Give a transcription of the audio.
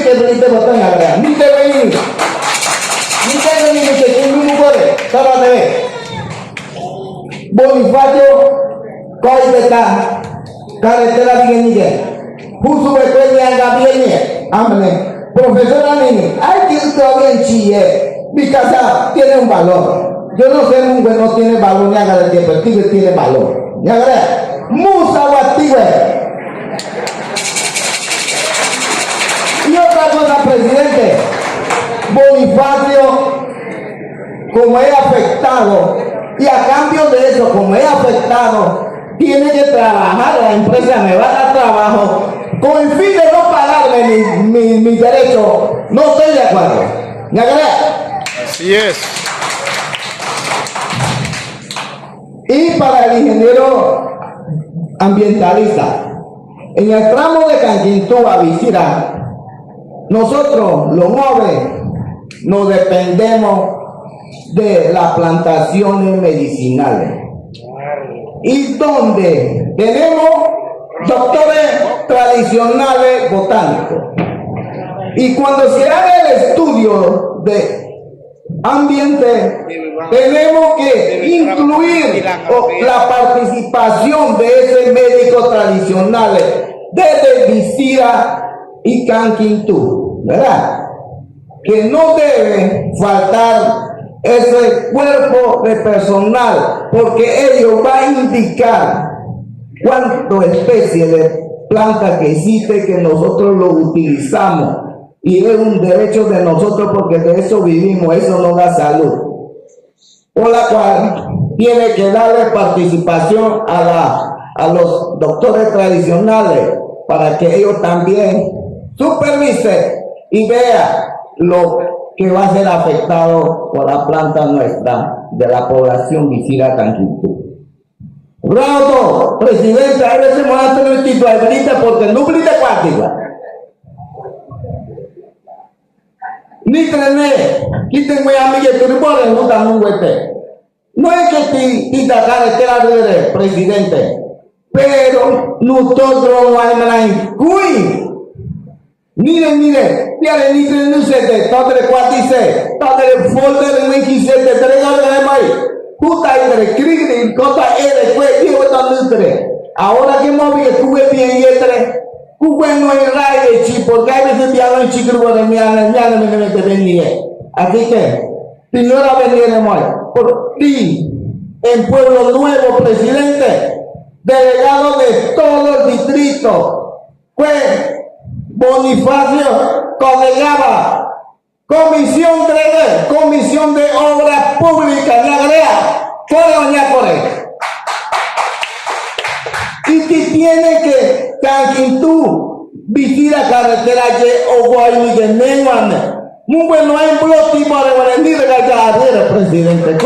que brinde botón ahora. Ni te vení. Ni te vení, ni te tengo un corre. Solo te ve. Bonifacio, Coibeta, carretera Miguel. Puso Betueña Gabriel. Amén. Profesora Nini, hay que todavía en Chile. Mi casa tiene un valor. Yo no sé, nunca no tiene valor, ni haga de tiempo, el tigre tiene valor. Ni haga de Musa Guatigüe. Y otra cosa, presidente, Bonifacio, como es afectado, y a cambio de eso, como es afectado, tiene que trabajar, la empresa me va a dar trabajo, con el fin de no pagarme mi derecho. No estoy de acuerdo. ¿Me agrega? Así es. Y para el ingeniero ambientalista, en el tramo de Canquintú a Vicira, nosotros, los jóvenes, nos dependemos de las plantaciones medicinales. Y donde tenemos doctores tradicionales botánicos. Y cuando se haga el estudio de ambiente, tenemos que incluir la participación de esos médicos tradicionales desde Vicira y Canquintú, ¿verdad? Que no debe faltar ese cuerpo de personal, porque ellos van a indicar cuántas especies de plantas que existe, que nosotros lo utilizamos, y es un derecho de nosotros porque de eso vivimos, eso nos da salud, por la cual tiene que darle participación a los doctores tradicionales para que ellos también supervisen y vean lo que va a ser afectado por la planta nuestra de la población Vicira Canquintú. Bravo, presidente, a veces me van a tener tipo de brita porque no brita cuántica. Ni trené, quítenme a mí que tú no puedes gustar un huete. No es que te carretera de presidente, pero nosotros vamos a incluir. Miren, piare ni tre nu sete, toate cuatise, toate folder ni kisete, tre gare mai. Puta entre crigri, cota ere, fue digo tanto. Ahora que móvil tuve bien y entre, cuque no hay ray de chi, porque hay veces viajan en chicro de mi ana, ya no me mete venir. Así que, si no la veniremos por ti, en Pueblo Nuevo, presidente, delegado de todo el distrito, fue Bonifacio colegaba Comisión de Obras Públicas, la GREA, por doña Correa. Y si tiene que Canquintú, Vicira carretera o Guaymigue, muy bueno, hay un bloque para venir a la presidente.